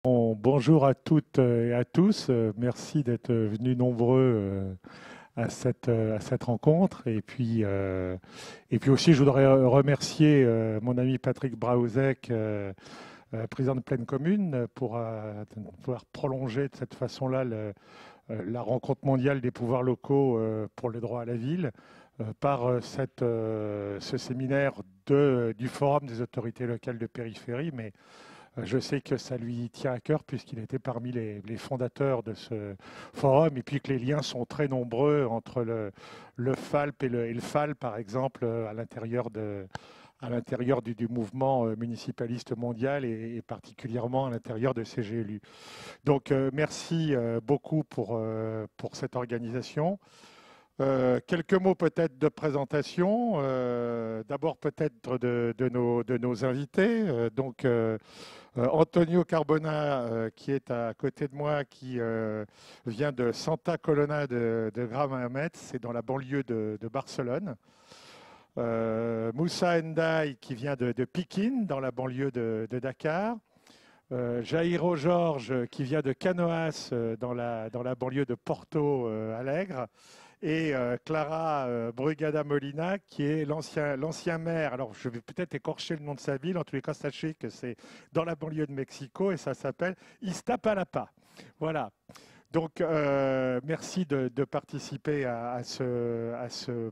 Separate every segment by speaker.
Speaker 1: Bonjour à toutes et à tous. Merci d'être venus nombreux à cette rencontre. Et puis aussi, je voudrais remercier mon ami Patrick Braouzek, président de Pleine Commune, pour pouvoir prolonger de cette façon-là la rencontre mondiale des pouvoirs locaux pour le droit à la ville par ce séminaire du Forum des autorités locales de périphérie. Mais je sais que ça lui tient à cœur puisqu'il était parmi les fondateurs de ce forum et puis que les liens sont très nombreux entre le FALP et le FAL, par exemple, à l'intérieur du mouvement municipaliste mondial et particulièrement à l'intérieur de CGLU. Donc, merci beaucoup pour cette organisation. Quelques mots peut-être de présentation. D'abord peut-être de nos invités. Antonio Carbona, qui est à côté de moi, qui vient de Santa Coloma de Gramenet, c'est dans la banlieue de Barcelone. Moussa Ndiaye, qui vient de Pikine, dans la banlieue de Dakar. Jairo Georges, qui vient de Canoas, dans la banlieue de Porto Alegre. Et Clara Brugada Molina, qui est l'ancien maire. Alors, je vais peut-être écorcher le nom de sa ville. En tous les cas, sachez que c'est dans la banlieue de Mexico et ça s'appelle Iztapalapa. Voilà. Donc, merci de participer à ce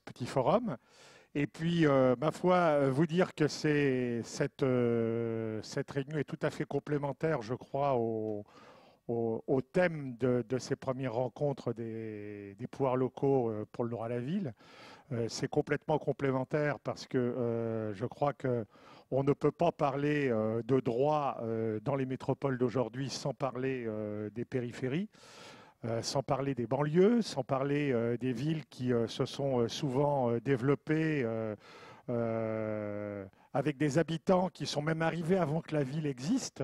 Speaker 1: petit forum. Et puis, ma foi, vous dire que cette réunion est tout à fait complémentaire, je crois, au thème de ces premières rencontres des pouvoirs locaux pour le droit à la ville. C'est complètement complémentaire parce que je crois qu'on ne peut pas parler de droit dans les métropoles d'aujourd'hui sans parler des périphéries. Sans parler des banlieues, sans parler des villes qui se sont souvent développées avec des habitants qui sont même arrivés avant que la ville existe.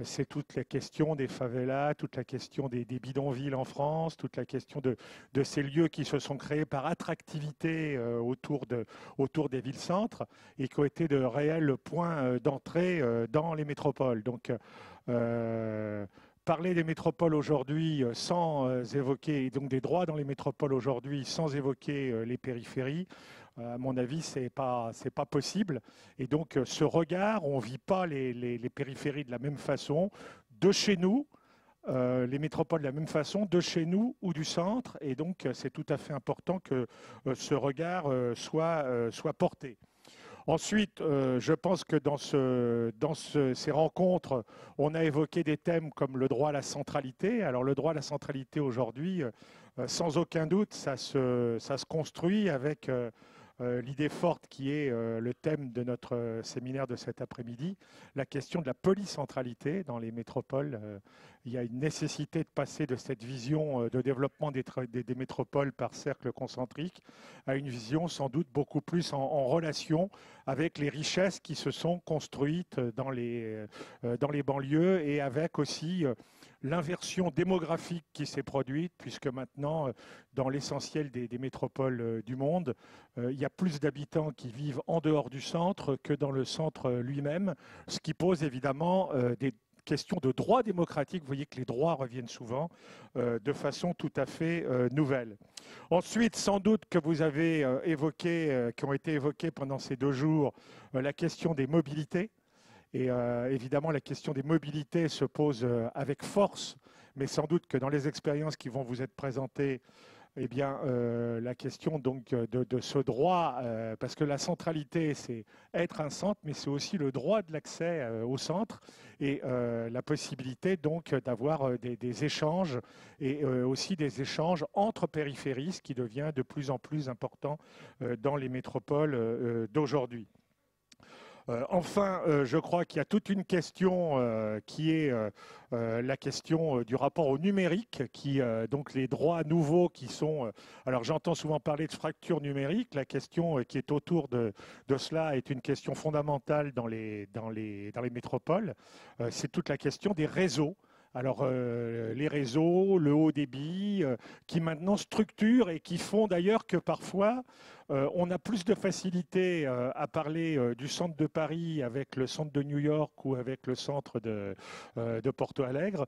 Speaker 1: C'est toute la question des favelas, toute la question des bidonvilles en France, toute la question de ces lieux qui se sont créés par attractivité autour des villes-centres et qui ont été de réels points d'entrée dans les métropoles. Donc, parler des métropoles aujourd'hui sans évoquer, et donc des droits dans les métropoles aujourd'hui sans évoquer les périphéries, à mon avis, c'est pas possible. Et donc, ce regard, on ne vit pas les périphéries de la même façon, de chez nous, les métropoles de la même façon, de chez nous ou du centre. Et donc, c'est tout à fait important que ce regard soit porté. Ensuite, je pense que dans ces rencontres, on a évoqué des thèmes comme le droit à la centralité. Alors le droit à la centralité aujourd'hui, sans aucun doute, ça se construit avec l'idée forte qui est le thème de notre séminaire de cet après-midi, la question de la polycentralité dans les métropoles. Il y a une nécessité de passer de cette vision de développement des métropoles par cercle concentrique à une vision sans doute beaucoup plus en relation avec les richesses qui se sont construites dans les banlieues et avec aussi l'inversion démographique qui s'est produite, puisque maintenant, dans l'essentiel des métropoles du monde, il y a plus d'habitants qui vivent en dehors du centre que dans le centre lui-même, ce qui pose évidemment des questions de droits démocratiques. Vous voyez que les droits reviennent souvent de façon tout à fait nouvelle. Ensuite, sans doute que vous avez qui ont été évoqués pendant ces 2 jours, la question des mobilités. Et évidemment, la question des mobilités se pose avec force, mais sans doute que dans les expériences qui vont vous être présentées, eh bien, la question donc de ce droit, parce que la centralité, c'est être un centre, mais c'est aussi le droit de l'accès au centre et la possibilité donc d'avoir des échanges et aussi des échanges entre périphéries, ce qui devient de plus en plus important dans les métropoles d'aujourd'hui. Enfin, je crois qu'il y a toute une question qui est la question du rapport au numérique, donc les droits nouveaux qui sont... alors j'entends souvent parler de fracture numérique, la question qui est autour de cela est une question fondamentale dans les métropoles. C'est toute la question des réseaux. Alors, les réseaux, le haut débit, qui maintenant structurent et qui font d'ailleurs que parfois, On a plus de facilité à parler du centre de Paris avec le centre de New York ou avec le centre de Porto Alegre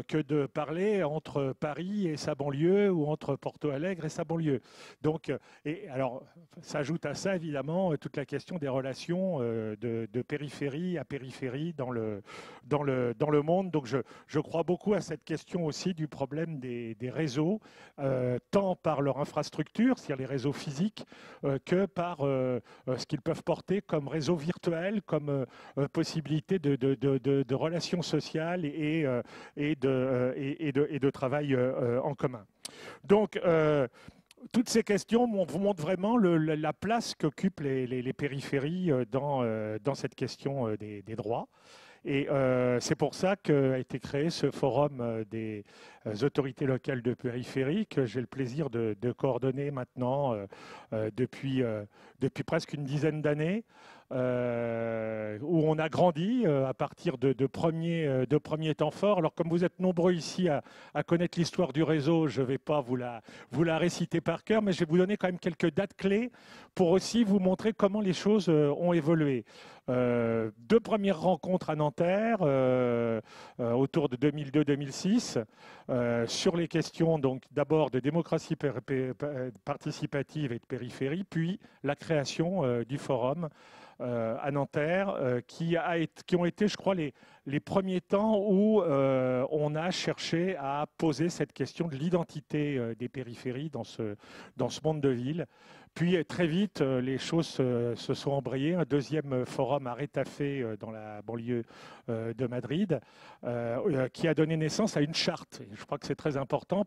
Speaker 1: que de parler entre Paris et sa banlieue ou entre Porto Alegre et sa banlieue. Donc, et alors, s'ajoute à ça évidemment toute la question des relations de périphérie à périphérie dans le monde. Donc, je crois beaucoup à cette question aussi du problème des réseaux, tant par leur infrastructure, c'est-à-dire les réseaux physiques, que par ce qu'ils peuvent porter comme réseau virtuel, comme possibilité de relations sociales et de travail en commun. Donc, toutes ces questions vous montrent vraiment la place qu'occupent les périphéries dans cette question des droits. Et c'est pour ça qu'a été créé ce forum des autorités locales de périphérie que j'ai le plaisir de coordonner maintenant depuis presque une dizaine d'années, où on a grandi à partir de premiers temps forts. Alors comme vous êtes nombreux ici à connaître l'histoire du réseau, je ne vais pas vous la réciter par cœur, mais je vais vous donner quand même quelques dates clés pour aussi vous montrer comment les choses ont évolué. Deux premières rencontres à Nanterre autour de 2002-2006 sur les questions donc d'abord de démocratie participative et de périphérie, puis la création du forum à Nanterre qui ont été, je crois, les premiers temps où on a cherché à poser cette question de l'identité des périphéries dans ce monde de ville. Puis très vite, les choses se sont embrayées. Un deuxième forum à Retafe, dans la banlieue de Madrid, qui a donné naissance à une charte. Et je crois que c'est très important.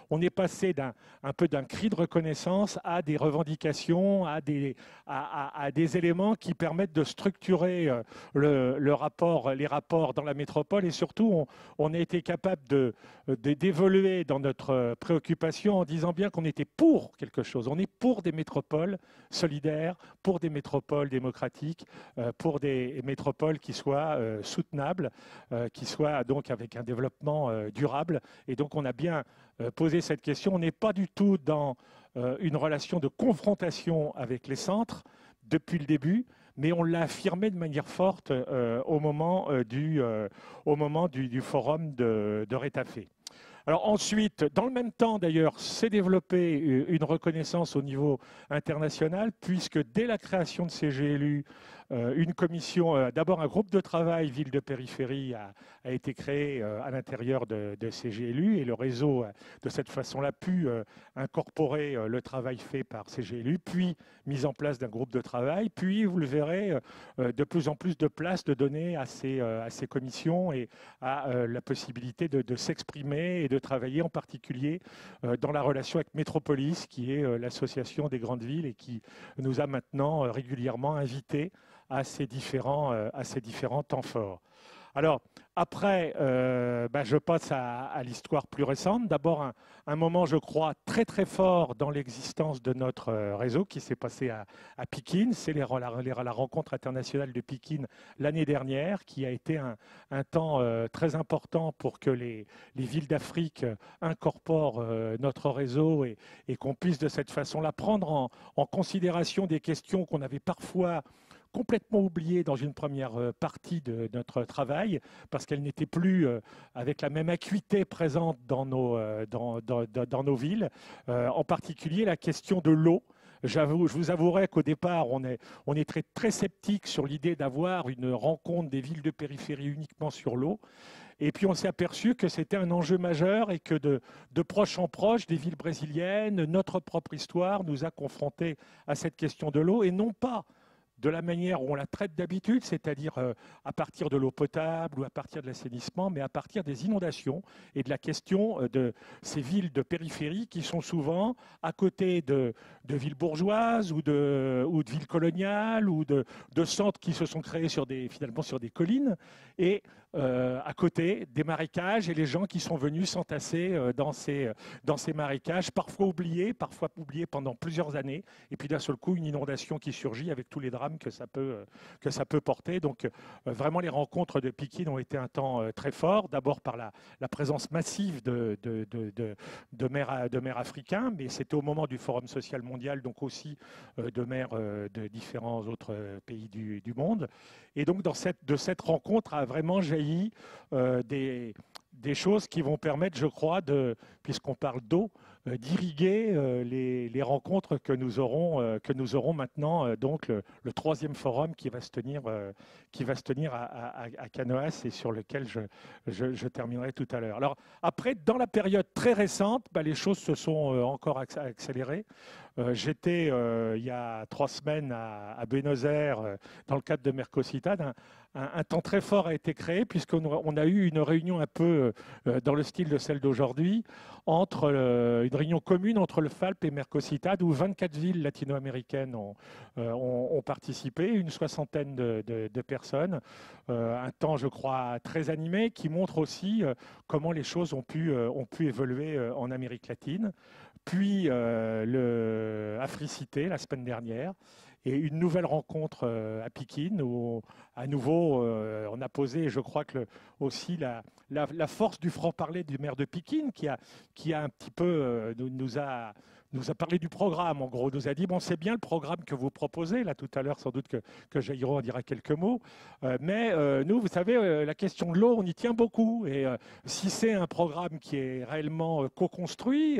Speaker 1: On est passé un peu d'un cri de reconnaissance à des revendications, à des éléments qui permettent de structurer les rapports dans la métropole. Et surtout, on a été capable d'évoluer dans notre préoccupation en disant bien qu'on était pour quelque chose. On est pour des métropoles solidaires, pour des métropoles démocratiques, pour des métropoles qui soient soutenables, qui soient donc avec un développement durable. Et donc on a bien posé cette question. On n'est pas du tout dans une relation de confrontation avec les centres depuis le début, mais on l'a affirmé de manière forte au moment du forum de Retafe. Alors ensuite, dans le même temps d'ailleurs, s'est développée une reconnaissance au niveau international, puisque dès la création de CGLU, une commission, d'abord un groupe de travail ville de périphérie a été créé à l'intérieur de CGLU, et le réseau de cette façon-là pu incorporer le travail fait par CGLU, puis mise en place d'un groupe de travail, puis vous le verrez, de plus en plus de place de donner à ces commissions et à la possibilité de s'exprimer et de travailler en particulier dans la relation avec Métropolis, qui est l'association des grandes villes et qui nous a maintenant régulièrement invités à ces différents temps forts. Alors, après, je passe à l'histoire plus récente. D'abord, un moment, je crois, très très fort dans l'existence de notre réseau qui s'est passé à Pékin. C'est la rencontre internationale de Pékin l'année dernière, qui a été un temps très important pour que les villes d'Afrique incorporent notre réseau et qu'on puisse de cette façon-là prendre en considération des questions qu'on avait parfois complètement oubliée dans une première partie de notre travail, parce qu'elle n'était plus avec la même acuité présente dans nos villes, en particulier la question de l'eau. Je vous avouerai qu'au départ, on est très, très sceptique sur l'idée d'avoir une rencontre des villes de périphérie uniquement sur l'eau. Et puis on s'est aperçu que c'était un enjeu majeur et que de proche en proche, des villes brésiliennes, notre propre histoire nous a confrontés à cette question de l'eau, et non pas de la manière où on la traite d'habitude, c'est-à-dire à partir de l'eau potable ou à partir de l'assainissement, mais à partir des inondations et de la question de ces villes de périphérie qui sont souvent à côté de villes bourgeoises ou de villes coloniales ou de centres qui se sont créés finalement sur des collines. Et à côté des marécages et les gens qui sont venus s'entasser dans ces marécages, parfois oubliés pendant plusieurs années. Et puis d'un seul coup, une inondation qui surgit avec tous les drames que ça peut porter. Donc vraiment, les rencontres de Pikine ont été un temps très fort. D'abord par la présence massive de maires africains, mais c'était au moment du Forum social mondial, donc aussi de maires de différents autres pays du monde. Et donc de cette rencontre a vraiment jailli des choses qui vont permettre, je crois, puisqu'on parle d'eau, d'irriguer les rencontres que nous aurons maintenant, donc le troisième forum qui va se tenir à Canoas et sur lequel je terminerai tout à l'heure. Alors après, dans la période très récente, les choses se sont encore accélérées. J'étais il y a 3 semaines à Buenos Aires dans le cadre de Mercositad. Un temps très fort a été créé puisqu'on a eu une réunion un peu dans le style de celle d'aujourd'hui, une réunion commune entre le FALP et Mercositad où 24 villes latino-américaines ont participé, une soixantaine de personnes. Un temps, je crois, très animé qui montre aussi comment les choses ont pu évoluer en Amérique latine. Puis le Africité la semaine dernière et une nouvelle rencontre à Pikine où à nouveau on a posé, je crois que aussi la force du franc-parler du maire de Pikine qui a un petit peu nous a parlé du programme, en gros, nous a dit, bon, c'est bien le programme que vous proposez, là tout à l'heure, sans doute que Jairo en dira quelques mots, mais nous, vous savez, la question de l'eau, on y tient beaucoup, et si c'est un programme qui est réellement co-construit,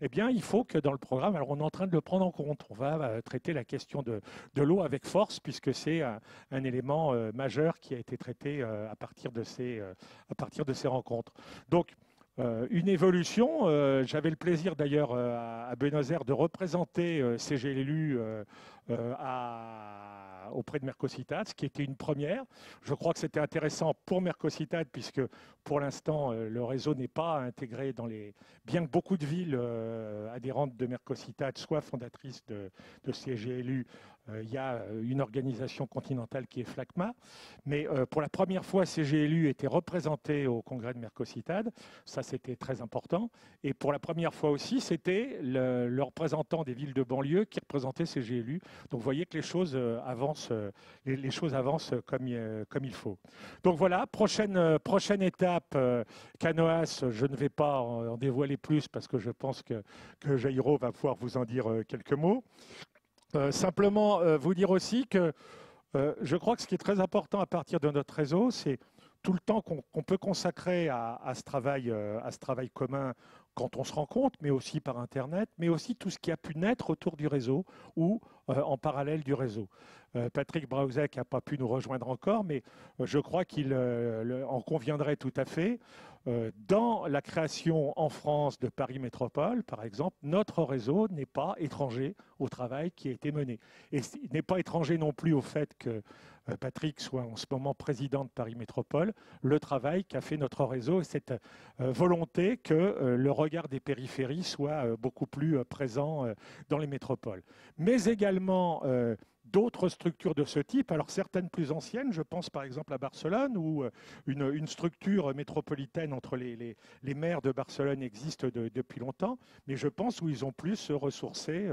Speaker 1: eh bien, il faut que dans le programme, alors on est en train de le prendre en compte, on va traiter la question de l'eau avec force, puisque c'est un élément majeur qui a été traité à partir de ces rencontres. Donc, une évolution. J'avais le plaisir d'ailleurs à Buenos Aires de représenter CGLU auprès de Mercositad, ce qui était une première. Je crois que c'était intéressant pour Mercositad puisque pour l'instant le réseau n'est pas intégré bien que beaucoup de villes adhérentes de Mercositad soient fondatrices de CGLU. Il y a une organisation continentale qui est FLACMA, mais pour la première fois, CGLU était représenté au congrès de Mercositad. Ça, c'était très important. Et pour la première fois aussi, c'était le représentant des villes de banlieue qui représentait CGLU. Donc, vous voyez que les choses avancent, comme il faut. Donc voilà, prochaine étape, Canoas. Je ne vais pas en dévoiler plus parce que je pense que Jairo va pouvoir vous en dire quelques mots. Simplement vous dire aussi que je crois que ce qui est très important à partir de notre réseau, c'est tout le temps qu'on peut consacrer à ce travail commun quand on se rencontre, mais aussi par Internet, mais aussi tout ce qui a pu naître autour du réseau ou en parallèle du réseau. Patrick Brauzek n'a pas pu nous rejoindre encore, mais je crois qu'il en conviendrait tout à fait. Dans la création en France de Paris Métropole, par exemple, notre réseau n'est pas étranger au travail qui a été mené. Et il n'est pas étranger non plus au fait que Patrick soit en ce moment président de Paris Métropole, le travail qu'a fait notre réseau et cette volonté que le regard des périphéries soit beaucoup plus présent dans les métropoles. Mais également d'autres structures de ce type, alors certaines plus anciennes, je pense par exemple à Barcelone, où une structure métropolitaine entre les maires de Barcelone existe depuis longtemps, mais je pense où ils ont plus ressourcé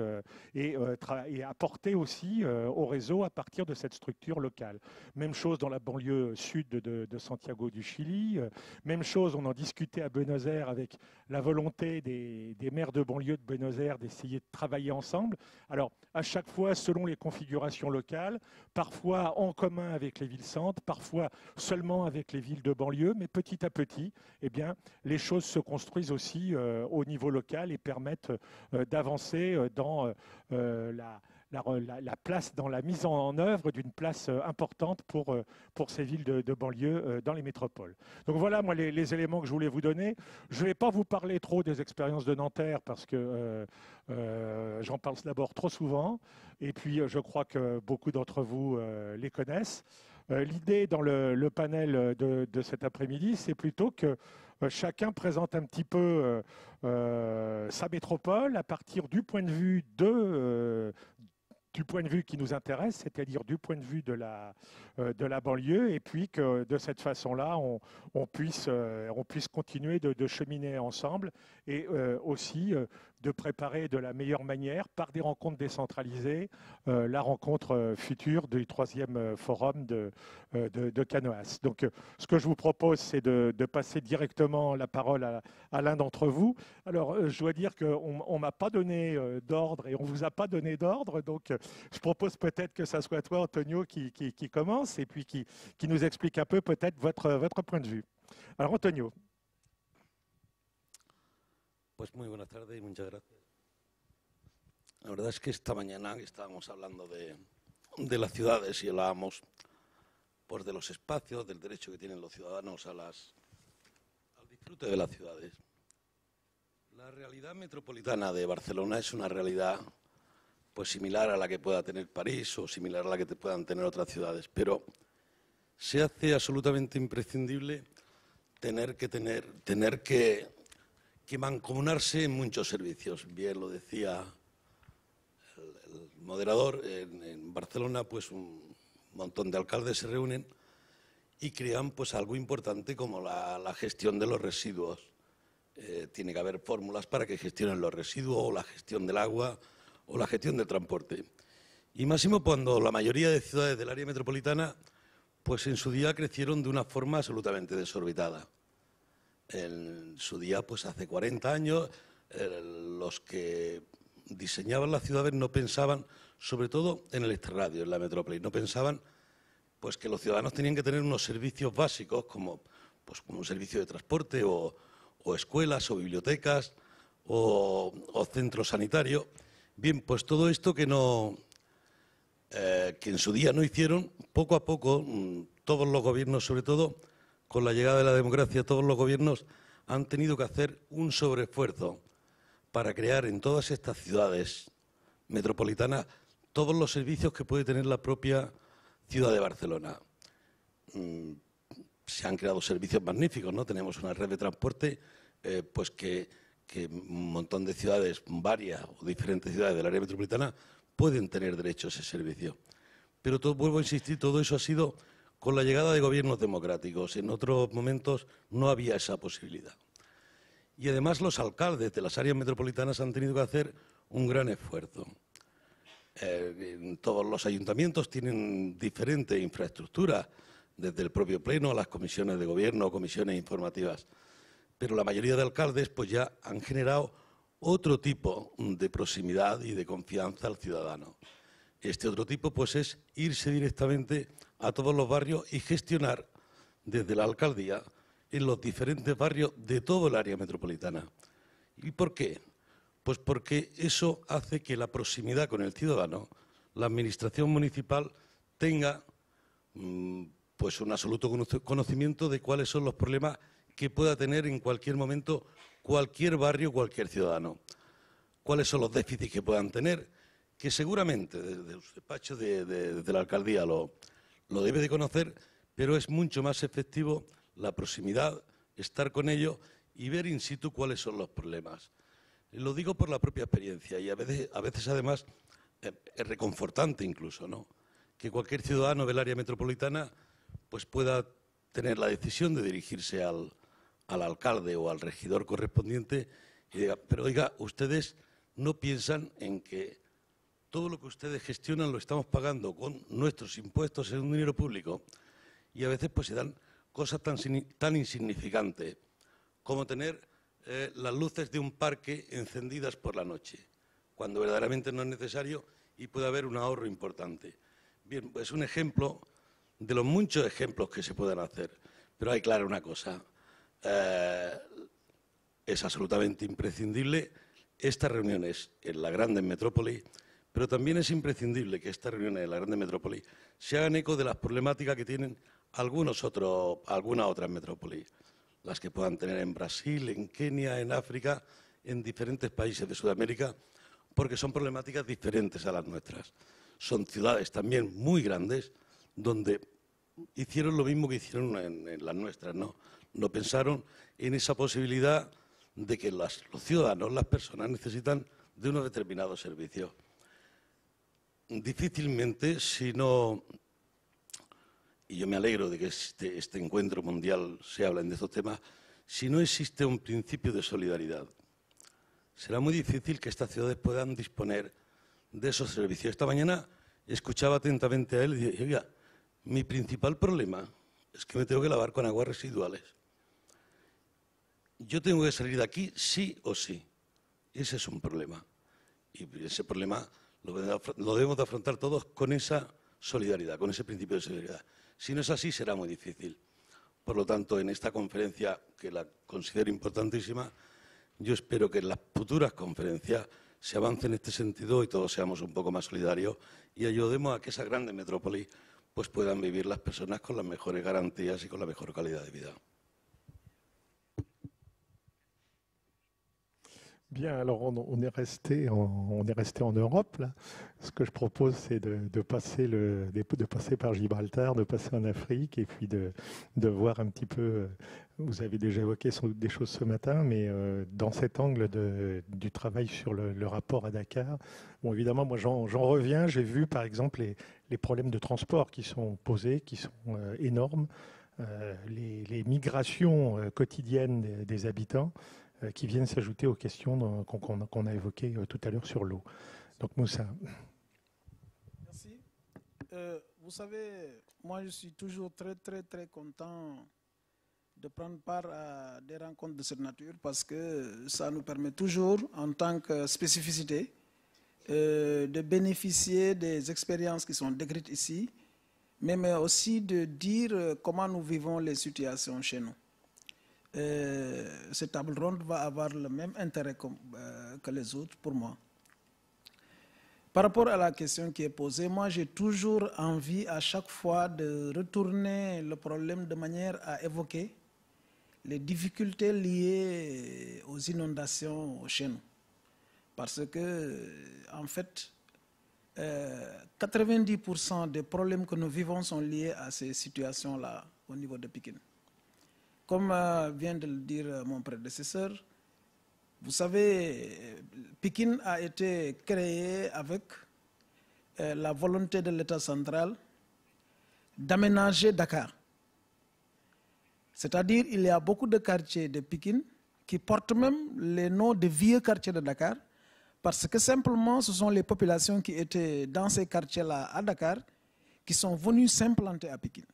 Speaker 1: et apporté aussi au réseau à partir de cette structure locale. Même chose dans la banlieue sud de Santiago du Chili, même chose, on en discutait à Buenos Aires avec la volonté des maires de banlieue de Buenos Aires d'essayer de travailler ensemble. Alors, à chaque fois, selon les configurations locales, parfois en commun avec les villes-centres, parfois seulement avec les villes de banlieue, mais petit à petit, eh bien, les choses se construisent aussi au niveau local et permettent d'avancer dans la place, dans la mise en œuvre d'une place importante pour ces villes de banlieue dans les métropoles. Donc voilà, moi, les éléments que je voulais vous donner. Je ne vais pas vous parler trop des expériences de Nanterre parce que j'en parle d'abord trop souvent. Et puis, je crois que beaucoup d'entre vous les connaissent. L'idée dans le panel de cet après-midi, c'est plutôt que chacun présente un petit peu sa métropole à partir du point de vue du point de vue qui nous intéresse, c'est-à-dire du point de vue de la banlieue, et puis que de cette façon-là, on puisse continuer de cheminer ensemble et aussi de préparer de la meilleure manière, par des rencontres décentralisées, la rencontre future du 3e forum de Canoas. Donc, ce que je vous propose, c'est de passer directement la parole à l'un d'entre vous. Alors, je dois dire qu'on ne m'a pas donné d'ordre et on ne vous a pas donné d'ordre. Donc, je propose peut-être que ça soit toi, Antonio, qui commence et puis qui nous explique un peu peut-être votre point de vue. Alors, Antonio.
Speaker 2: Pues muy buenas tardes y muchas gracias. La verdad es que esta mañana estábamos hablando de las ciudades y hablábamos pues, de los espacios, del derecho que tienen los ciudadanos al disfrute de las ciudades. La realidad metropolitana de Barcelona es una realidad pues similar a la que pueda tener París o similar a la que puedan tener otras ciudades, pero se hace absolutamente imprescindible tener que mancomunarse en muchos servicios. Bien lo decía el moderador, en Barcelona pues un montón de alcaldes se reúnen y crean pues algo importante como la gestión de los residuos. Tiene que haber fórmulas para que gestionen los residuos o la gestión del agua o la gestión del transporte. Y máximo cuando la mayoría de ciudades del área metropolitana pues en su día crecieron de una forma absolutamente desorbitada. En su día, pues hace 40 años, los que diseñaban las ciudades no pensaban, sobre todo en el extrarradio, en la metrópoli, no pensaban pues, que los ciudadanos tenían que tener unos servicios básicos como un servicio de transporte o escuelas o bibliotecas o centros sanitarios. Bien, pues todo esto que en su día no hicieron, poco a poco, todos los gobiernos, sobre todo, con la llegada de la democracia, todos los gobiernos han tenido que hacer un sobreesfuerzo para crear en todas estas ciudades metropolitanas todos los servicios que puede tener la propia ciudad de Barcelona. Se han creado servicios magníficos, ¿no? Tenemos una red de transporte pues que un montón de ciudades, varias o diferentes ciudades del área metropolitana pueden tener derecho a ese servicio. Pero vuelvo a insistir, todo eso ha sido con la llegada de gobiernos democráticos. En otros momentos no había esa posibilidad. Y además los alcaldes de las áreas metropolitanas han tenido que hacer un gran esfuerzo. Todos los ayuntamientos tienen diferente infraestructura, desde el propio pleno a las comisiones de gobierno o comisiones informativas. Pero la mayoría de alcaldes pues ya han generado otro tipo de proximidad y de confianza al ciudadano. Este otro tipo pues es irse directamente a todos los barrios y gestionar desde la alcaldía en los diferentes barrios de todo el área metropolitana. ¿Y por qué? Pues porque eso hace que la proximidad con el ciudadano, la administración municipal, tenga pues un absoluto conocimiento de cuáles son los problemas que pueda tener en cualquier momento cualquier barrio, cualquier ciudadano. Cuáles son los déficits que puedan tener, que seguramente desde los despachos de la alcaldía lo debe de conocer, pero es mucho más efectivo la proximidad, estar con ellos y ver in situ cuáles son los problemas. Lo digo por la propia experiencia y a veces además es reconfortante incluso, ¿no? Que cualquier ciudadano del área metropolitana pues pueda tener la decisión de dirigirse al alcalde o al regidor correspondiente y diga, pero oiga, ustedes no piensan en que todo lo que ustedes gestionan lo estamos pagando con nuestros impuestos en un dinero público y a veces pues se dan cosas tan insignificantes como tener las luces de un parque encendidas por la noche, cuando verdaderamente no es necesario y puede haber un ahorro importante. Bien, pues un ejemplo de los muchos ejemplos que se puedan hacer, pero hay claro una cosa, es absolutamente imprescindible estas reuniones en las grandes metrópolis, pero también es imprescindible que estas reuniones en las grandes metrópolis se hagan eco de las problemáticas que tienen algunas otras metrópolis, las que puedan tener en Brasil, en Kenia, en África, en diferentes países de Sudamérica, porque son problemáticas diferentes a las nuestras. Son ciudades también muy grandes donde hicieron lo mismo que hicieron en las nuestras, ¿no? No pensaron en esa posibilidad de que los ciudadanos, las personas, necesitan de unos determinados servicios. difícilmente, si no, y yo me alegro de que este encuentro mundial se hablen de estos temas, si no existe un principio de solidaridad, será muy difícil que estas ciudades puedan disponer de esos servicios. Esta mañana escuchaba atentamente a él y dije, oiga, mi principal problema es que me tengo que lavar con aguas residuales. Yo tengo que salir de aquí sí o sí. Ese es un problema. Y ese problema lo debemos de afrontar todos con esa solidaridad, con ese principio de solidaridad. Si no es así, será muy difícil. Por lo tanto, en esta conferencia, que la considero importantísima, yo espero que en las futuras conferencias se avance en este sentido y todos seamos un poco más solidarios y ayudemos a que esas grandes metrópolis pues puedan vivir las personas con las mejores garantías y con la mejor calidad de vida.
Speaker 1: Bien, alors on est resté en Europe là. Ce que je propose, c'est de passer par Gibraltar, de passer en Afrique et puis de voir un petit peu. Vous avez déjà évoqué des choses ce matin, mais dans cet angle du travail sur le rapport à Dakar. Bon, évidemment, moi j'en reviens. J'ai vu par exemple les problèmes de transport qui sont posés, qui sont énormes, les migrations quotidiennes des habitants. Qui viennent s'ajouter aux questions qu'on a évoquées tout à l'heure sur l'eau. Donc Moussa.
Speaker 3: Merci. Vous savez, moi je suis toujours très content de prendre part à des rencontres de cette nature parce que ça nous permet toujours, en tant que spécificité, de bénéficier des expériences qui sont décrites ici, mais aussi de dire comment nous vivons les situations chez nous. Cette table ronde va avoir le même intérêt que les autres pour moi. Par rapport à la question qui est posée, moi j'ai toujours envie à chaque fois de retourner le problème de manière à évoquer les difficultés liées aux inondations chez nous. Parce que, en fait, 90% des problèmes que nous vivons sont liés à ces situations-là au niveau de Pikine. Comme vient de le dire mon prédécesseur, vous savez, Pikine a été créé avec la volonté de l'État central d'aménager Dakar. C'est-à-dire qu'il y a beaucoup de quartiers de Pikine qui portent même les noms de vieux quartiers de Dakar, parce que simplement ce sont les populations qui étaient dans ces quartiers-là à Dakar qui sont venues s'implanter à Pikine.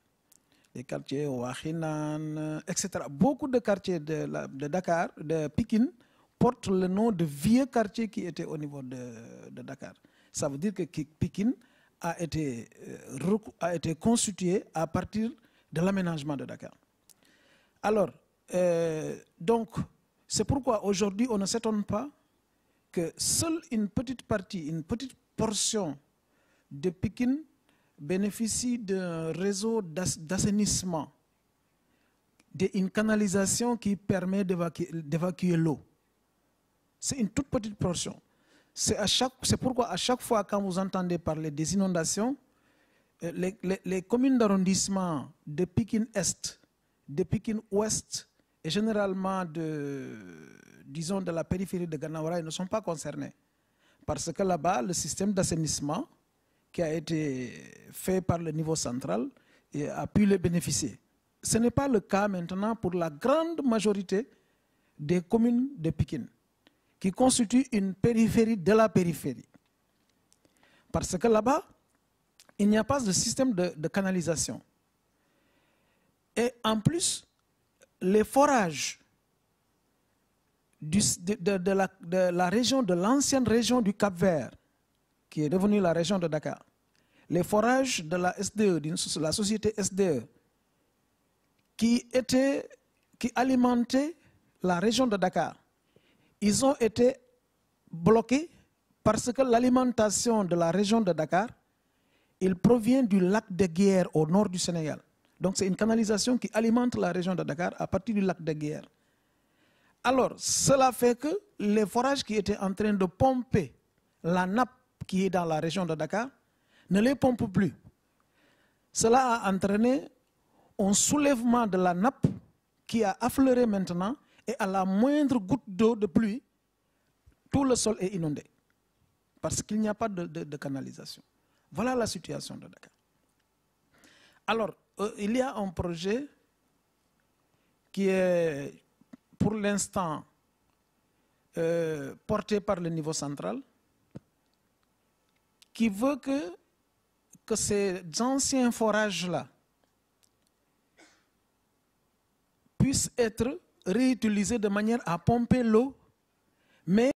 Speaker 3: Les quartiers Ouahinan, etc. Beaucoup de quartiers de Dakar, de Pikine, portent le nom de vieux quartiers qui étaient au niveau de Dakar. Ça veut dire que Pikine a été constitué à partir de l'aménagement de Dakar. Alors, donc, c'est pourquoi aujourd'hui on ne s'étonne pas que seule une petite partie, une petite portion de Pikine bénéficie d'un réseau d'assainissement, d'une canalisation qui permet d'évacuer l'eau. C'est une toute petite portion. C'est pourquoi à chaque fois quand vous entendez parler des inondations, les communes d'arrondissement de Pikine Est, de Pikine Ouest et généralement disons de la périphérie de Guanaouraye ne sont pas concernées. Parce que là-bas, le système d'assainissement qui a été fait par le niveau central et a pu les bénéficier. Ce n'est pas le cas maintenant pour la grande majorité des communes de Pikine, qui constituent une périphérie de la périphérie. Parce que là-bas, il n'y a pas de système de canalisation. Et en plus, les forages de la région, de l'ancienne région du Cap-Vert, qui est devenue la région de Dakar, les forages de la SDE, de la société SDE, qui alimentaient la région de Dakar, ils ont été bloqués parce que l'alimentation de la région de Dakar, il provient du lac de Guiers au nord du Sénégal. Donc c'est une canalisation qui alimente la région de Dakar à partir du lac de Guiers. Alors, cela fait que les forages qui étaient en train de pomper la nappe qui est dans la région de Dakar ne les pompent plus. Cela a entraîné un soulèvement de la nappe qui a affleuré maintenant et à la moindre goutte d'eau de pluie, tout le sol est inondé parce qu'il n'y a pas de canalisation. Voilà la situation de Dakar. Alors, il y a un projet qui est pour l'instant porté par le niveau central, qui veut que ces anciens forages-là puissent être réutilisés de manière à pomper l'eau, mais